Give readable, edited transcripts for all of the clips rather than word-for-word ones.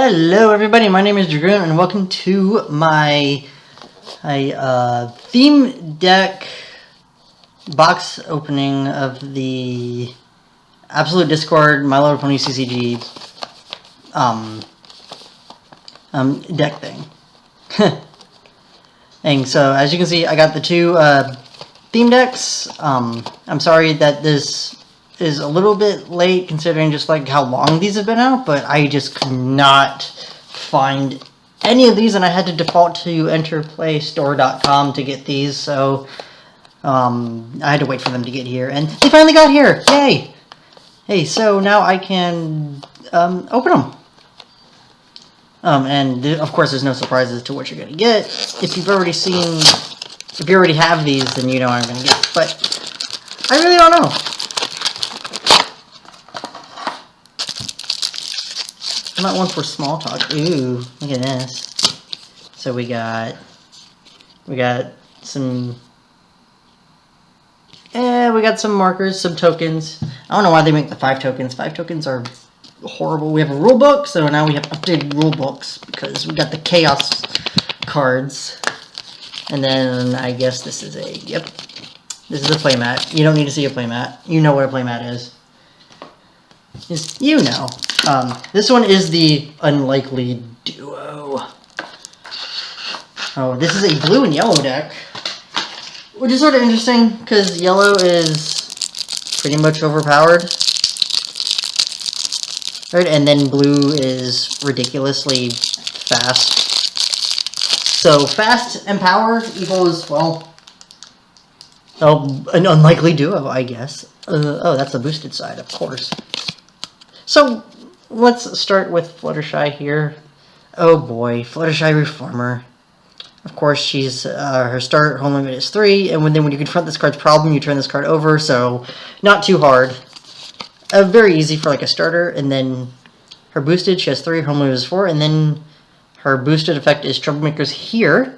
Hello everybody, my name is Dragoon and welcome to my theme deck box opening of the Absolute Discord My Little Pony CCG deck thing. And so as you can see, I got the two theme decks. I'm sorry that this is a little bit late considering just like how long these have been out, but I just could not find any of these and I had to default to enterplaystore.com to get these, so I had to wait for them to get here and they finally got here. Yay! Hey, so now I can open them. And of course there's no surprises to what you're gonna get. If you already have these, then you know what I'm gonna get, but I really don't know. I'm not one for small talk. Ooh, look at this. So we got some we got some markers, some tokens. I don't know why they make the 5 tokens. 5 tokens are horrible. We have a rule book, so now we have updated rule books because we got the chaos cards. And then I guess this is a this is a playmat. You don't need to see a playmat. You know what a playmat is. You know. This one is the Unlikely Duo. Oh, this is a blue and yellow deck, which is sort of interesting because yellow is pretty much overpowered, right? And then blue is ridiculously fast. So fast and power equals, well, an unlikely duo, I guess. Oh, that's the boosted side, of course. So let's start with Fluttershy here. Oh boy, Fluttershy Reformer. Of course, she's her start home limit is 3, and then when you confront this card's problem, you turn this card over. So not too hard. Very easy for like a starter. And then her boosted, she has 3. Home limit is 4, and then her boosted effect is Troublemakers here.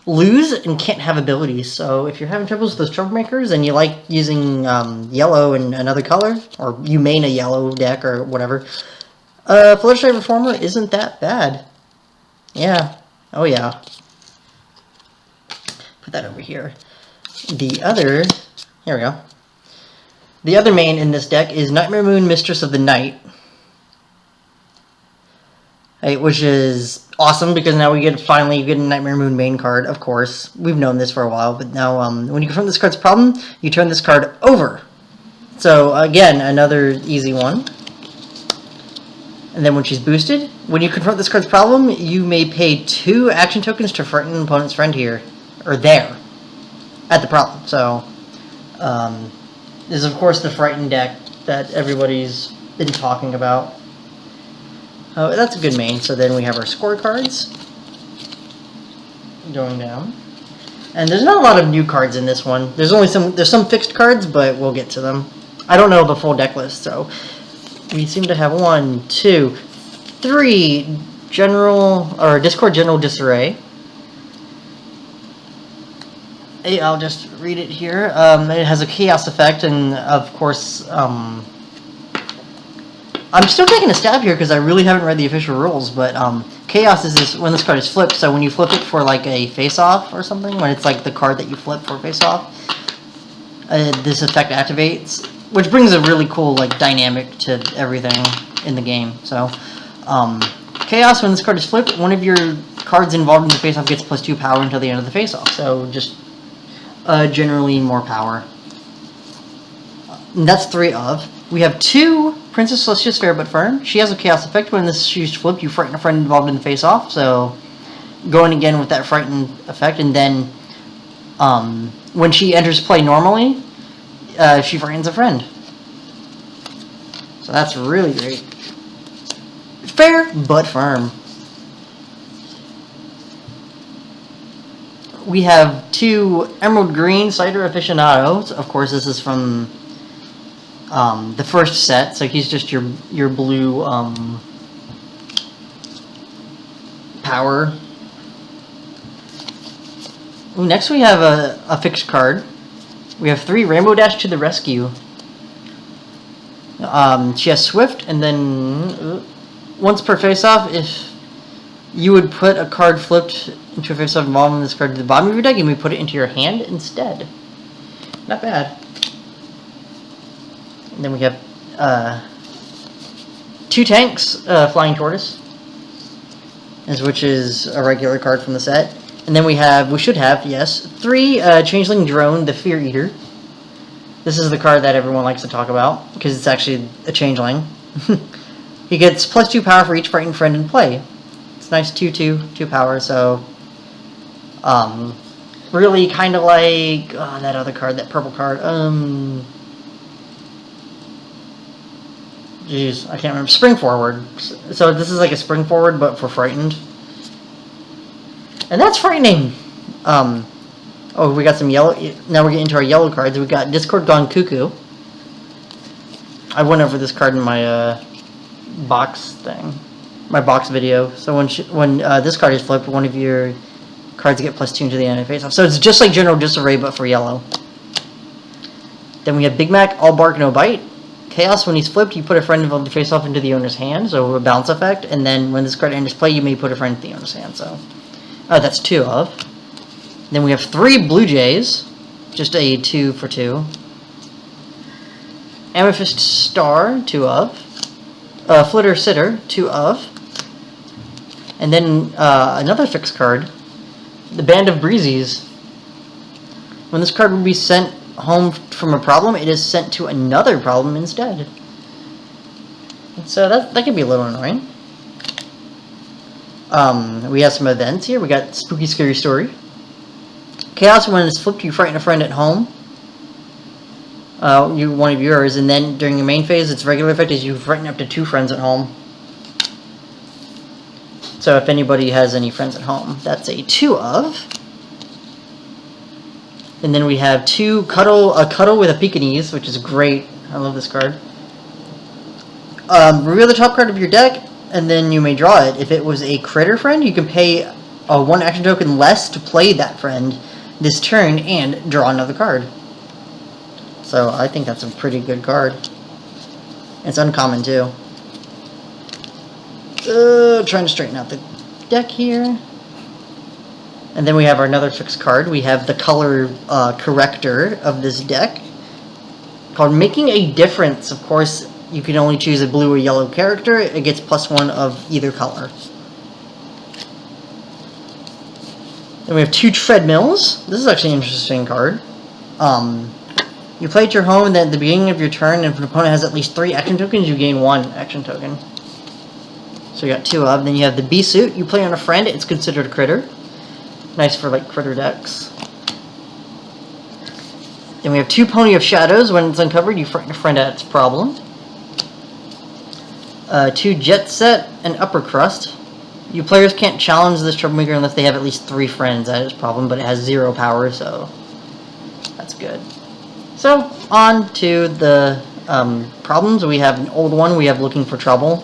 Lose and can't have abilities. So if you're having troubles with those Troublemakers and you like using yellow and another color, or you main a yellow deck or whatever, Fluttershy Reformer isn't that bad. Yeah. Oh yeah. Put that over here. The other, here we go. The other main in this deck is Nightmare Moon, Mistress of the Night. Right, which is awesome because now we finally get a Nightmare Moon main card, of course. We've known this for a while, but now when you confront this card's problem, you turn this card over. So again, another easy one. And then when she's boosted, when you confront this card's problem, you may pay 2 action tokens to frighten an opponent's friend here, or there, at the problem. So this is of course the Frighten deck that everybody's been talking about. Oh, that's a good main. So then we have our scorecards going down, and there's not a lot of new cards in this one. There's some fixed cards, but we'll get to them. I don't know the full deck list, so we seem to have 1, 2, 3 Discord General Disarray. I'll just read it here. It has a chaos effect, and of course, I'm still taking a stab here because I really haven't read the official rules, but chaos is this when this card is flipped. So when you flip it for like a face-off or something, when it's like the card that you flip for face-off, this effect activates, which brings a really cool like dynamic to everything in the game. So chaos, when this card is flipped, one of your cards involved in the face-off gets +2 power until the end of the face-off. So just generally more power. And that's 3 of. We have 2 Princess Celestia's Fair But Firm. She has a chaos effect. When she's flipped, you frighten a friend involved in the face-off. So going again with that frighten effect, and then when she enters play normally, she frightens a friend. So that's really great. Fair but firm. We have 2 Emerald Green Cider Aficionados. Of course, this is from the first set, so he's just your blue power. Ooh, next we have a fixed card. We have 3 Rainbow Dash to the Rescue. She has Swift, and then once per face-off, if you would put a card flipped into a face-off involving this card to the bottom of your deck, and we put it into your hand instead. Not bad. And then we have 2 tanks, Flying Tortoise, which is a regular card from the set. And then we should have, yes, 3 Changeling Drone, the Fear Eater. This is the card that everyone likes to talk about, because it's actually a Changeling. He gets +2 power for each frightened friend in play. It's nice 2/2, 2 power, so... really kind of like... Oh, that other card, that purple card. Jeez, I can't remember. Spring Forward. So this is like a Spring Forward, but for frightened. And that's frightening! Oh, we got some yellow... Now we're getting into our yellow cards. We got Discord Gone Cuckoo. I went over this card in my box thing. My box video. So when this card is flipped, one of your cards get +2 into the enemy face-off. So it's just like General Disarray, but for yellow. Then we have Big Mac, All Bark, No Bite. Chaos, when he's flipped, you put a friend involved to face off into the owner's hand, so a bounce effect, and then when this card enters play, you may put a friend into the owner's hand, so... that's 2 of. Then we have 3 Blue Jays, just a 2 for 2. Amethyst Star, 2 of. Flitter Sitter, 2 of. And then another fixed card, the Band of Breezies. When this card would be sent home from a problem, it is sent to another problem instead. So that can be a little annoying. We have some events here. We got Spooky Scary Story. Chaos, when it's flipped, you frighten a friend at home. One of yours, and then during your main phase, its regular effect is you frighten up to 2 friends at home. So if anybody has any friends at home, that's a 2 of. And then we have 2 Cuddle with a Pekingese, which is great. I love this card. Reveal the top card of your deck, and then you may draw it. If it was a critter friend, you can pay 1 action token less to play that friend this turn and draw another card. So I think that's a pretty good card. It's uncommon too. Trying to straighten out the deck here. And then we have another fixed card. We have the color corrector of this deck, called Making a Difference. Of course, you can only choose a blue or yellow character. It gets +1 of either color. Then we have 2 Treadmills. This is actually an interesting card. You play at your home, and then at the beginning of your turn, if an opponent has at least 3 action tokens, you gain 1 action token. So you got 2 of. Then you have the Bee Suit. You play on a friend, it's considered a critter. Nice for like critter decks. Then we have 2 Pony of Shadows. When it's uncovered, you frighten a friend at its problem. 2 Jet Set and Upper Crust. You players can't challenge this troublemaker unless they have at least 3 friends at its problem, but it has 0 power, so that's good. So, on to the problems. We have an old one. We have Looking for Trouble,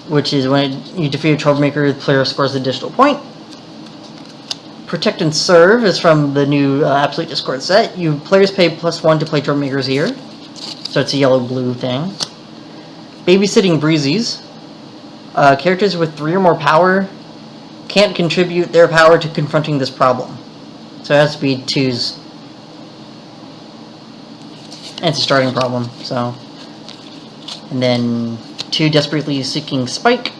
which is when you defeat a troublemaker, the player scores an additional point. Protect and Serve is from the new Absolute Discord set. You players pay +1 to play troublemakers here, so it's a yellow-blue thing. Babysitting Breezies. Characters with 3 or more power can't contribute their power to confronting this problem, so it has to be 2s. And it's a starting problem, so. And then 2 Desperately Seeking Spike.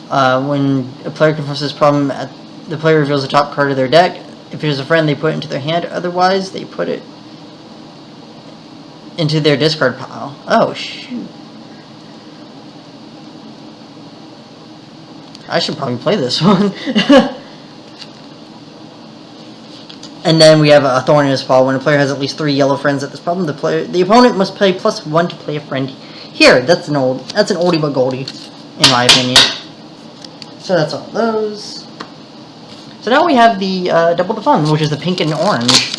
When a player confronts this problem, the player reveals the top card of their deck. If there's a friend, they put it into their hand. Otherwise, they put it into their discard pile. Oh, shoot. I should probably play this one. And then we have a Thorn in His Paw. When a player has at least 3 yellow friends at this problem, the opponent must pay +1 to play a friend here. That's an oldie but goldie, in my opinion. So that's all those. So now we have the Double the Fun, which is the pink and orange.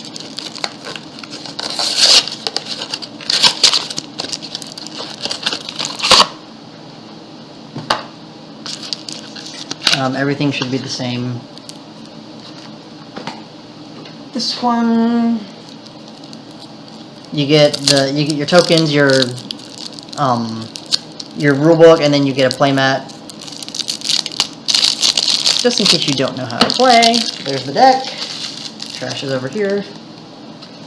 Everything should be the same. This one, you get your tokens, your your rulebook, and then you get a playmat. Just in case you don't know how to play. There's the deck. Trash is over here.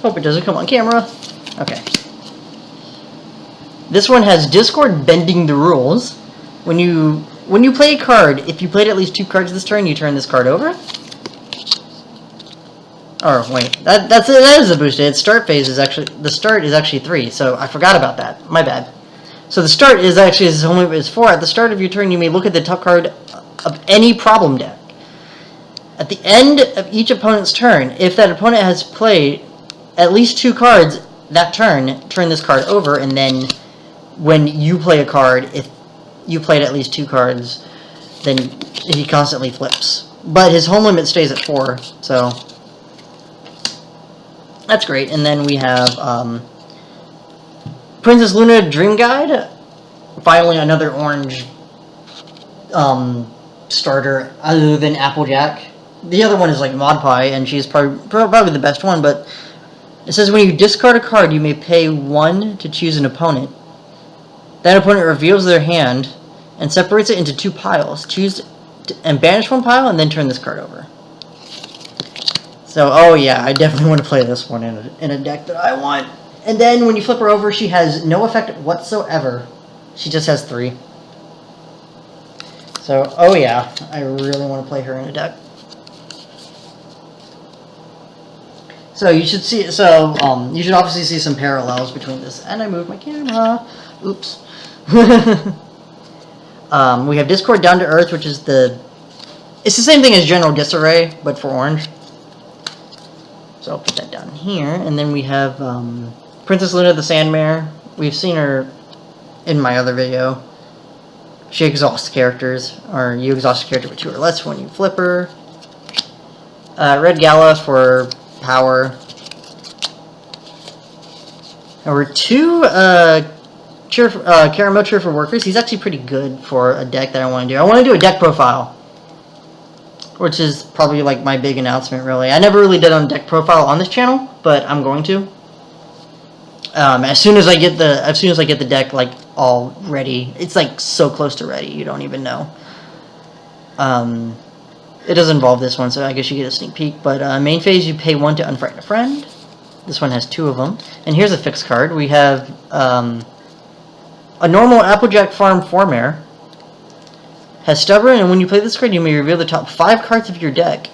Hope it doesn't come on camera. Okay. This one has Discord bending the rules. When you play a card, if you played at least 2 cards this turn, you turn this card over. Or wait, that is a boosted. Its start phase is actually 3, so I forgot about that. My bad. So the start is actually is 4. At the start of your turn, you may look at the top card of any problem deck. At the end of each opponent's turn, if that opponent has played at least 2 cards that turn this card over, and then when you play a card, if you played at least 2 cards, then he constantly flips. But his home limit stays at 4, so that's great. And then we have Princess Luna Dream Guide. Finally, another orange starter other than Applejack. The other one is like Mod Pie, and she's probably the best one, but it says when you discard a card, you may pay 1 to choose an opponent. That opponent reveals their hand and separates it into 2 piles. Choose and banish 1 pile, and then turn this card over. So, oh yeah, I definitely want to play this one in a deck that I want. And then when you flip her over, she has no effect whatsoever. She just has 3. So, oh yeah, I really want to play her in a deck. So you should see. So you should obviously see some parallels between this. And I moved my camera. Oops. We have Discord Down to Earth, which is it's the same thing as General Disarray, but for orange. So I'll put that down here. And then we have Princess Luna the Sandmare. We've seen her in my other video. She exhausts characters, or you exhaust a character with 2 or less when you flip her. Red Gala for power. There were 2 Caramel Cheerful Workers. He's actually pretty good for a deck that I want to do. I want to do a deck profile, which is probably like my big announcement, really. I never really did a deck profile on this channel, but I'm going to. As soon as I get the deck like all ready, it's like so close to ready, you don't even know. It does involve this one, so I guess you get a sneak peek. But main phase, you pay 1 to unfrighten a friend. This one has 2 of them. And here's a fixed card. We have a normal Applejack Farm 4-mare. Has Stubborn, and when you play this card, you may reveal the top 5 cards of your deck.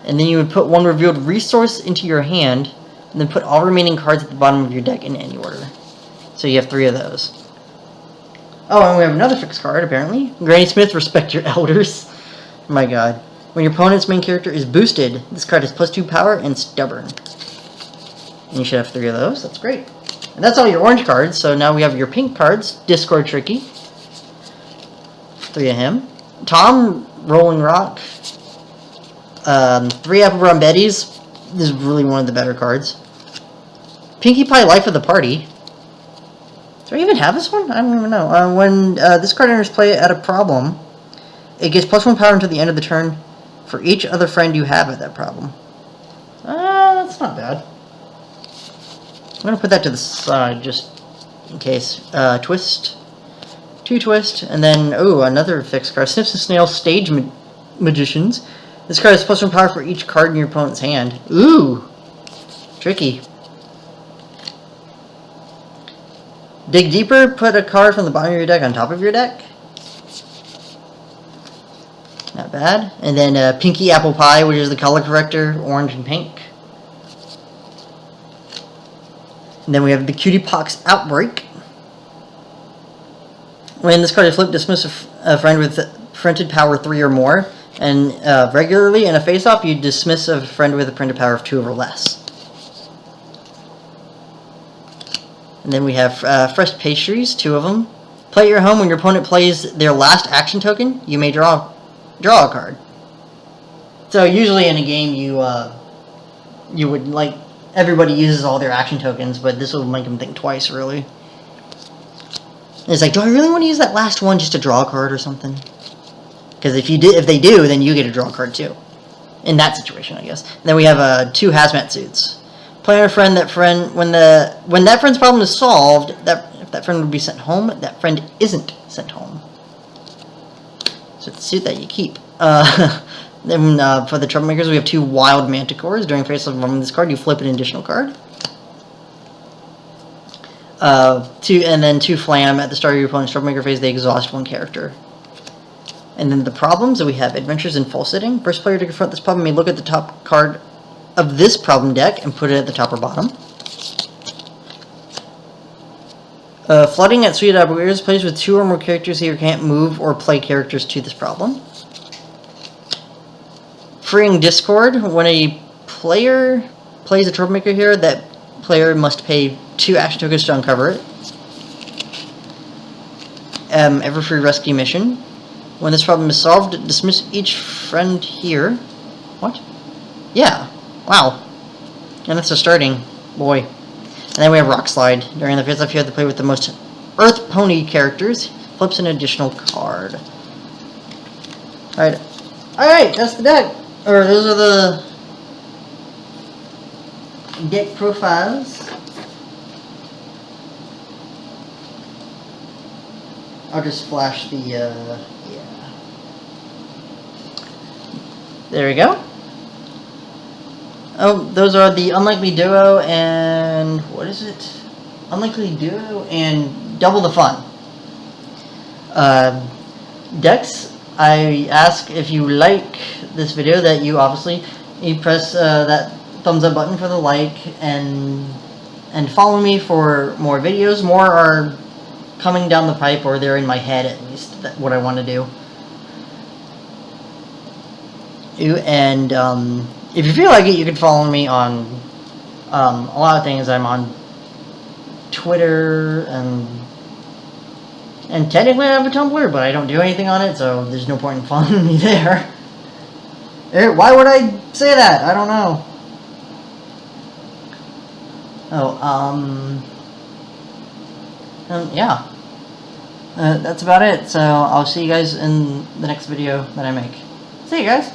And then you would put 1 revealed resource into your hand, and then put all remaining cards at the bottom of your deck in any order. So you have 3 of those. Oh, and we have another fixed card, apparently. Granny Smith, Respect Your Elders. My god. When your opponent's main character is boosted, this card has +2 power and Stubborn. And you should have 3 of those. That's great. And that's all your orange cards. So now we have your pink cards. Discord Tricky. 3 of him. Tom, Rolling Rock. 3 Apple Brown Betties. This is really one of the better cards. Pinkie Pie, Life of the Party. Do I even have this one? I don't even know. When this card enters play at a problem, it gets +1 power until the end of the turn for each other friend you have at that problem. That's not bad. I'm going to put that to the side just in case. Twist. 2 twist. And then, oh, another fixed card. Snips and Snails, Stage Magicians. This card has +1 power for each card in your opponent's hand. Ooh. Tricky. Dig Deeper. Put a card from the bottom of your deck on top of your deck. Not bad. And then Pinky Apple Pie, which is the color corrector, orange and pink. And then we have the Cutie Pox Outbreak. When this card is flipped, dismiss a friend with printed power 3 or more. And regularly in a face-off, you dismiss a friend with a printed power of 2 or less. And then we have Fresh Pastries, 2 of them. Play at your home. When your opponent plays their last action token, you may draw a card. So usually in a game, you would like everybody uses all their action tokens, but this will make them think twice, really. And it's like, do I really want to use that last one just to draw a card or something? Because if they do, then you get to draw a card too. In that situation, I guess. And then we have 2 hazmat suits. Play on a friend. When that friend's problem is solved, if that That friend would be sent home. That friend isn't sent home. So it's a suit that you keep. Then for the Troublemakers, we have 2 Wild Manticores. During face of this card, you flip an additional card. 2 Flam. At the start of your opponent's Troublemaker phase, they exhaust 1 character. And then the problems, we have Adventures in Full Sitting. First player to confront this problem may look at the top card of this problem deck and put it at the top or bottom. Flooding at Suite of Operators plays with 2 or more characters here can't move or play characters to this problem. Freeing Discord. When a player plays a Troublemaker here, that player must pay 2 action tokens to uncover it. Ever free rescue mission. When this problem is solved, dismiss each friend here. What? Yeah. Wow. And that's a starting. Boy. And then we have Rock Slide. During the phase off, you have to play with the most Earth Pony characters. Flips an additional card. Alright. Alright, that's the deck. Or those are the deck profiles. I'll just flash the, yeah. There we go. Oh, those are the Unlikely Duo and, what is it? Unlikely Duo and Double the Fun. Decks, I ask if you like this video that you press that thumbs up button for the like and follow me for more videos. More are coming down the pipe, or they're in my head at least, what I want to do. And if you feel like it, you can follow me on a lot of things. I'm on Twitter and technically I have a Tumblr, but I don't do anything on it, so there's no point in following me there. Why would I say that? I don't know. Yeah. That's about it, so I'll see you guys in the next video that I make. See you guys!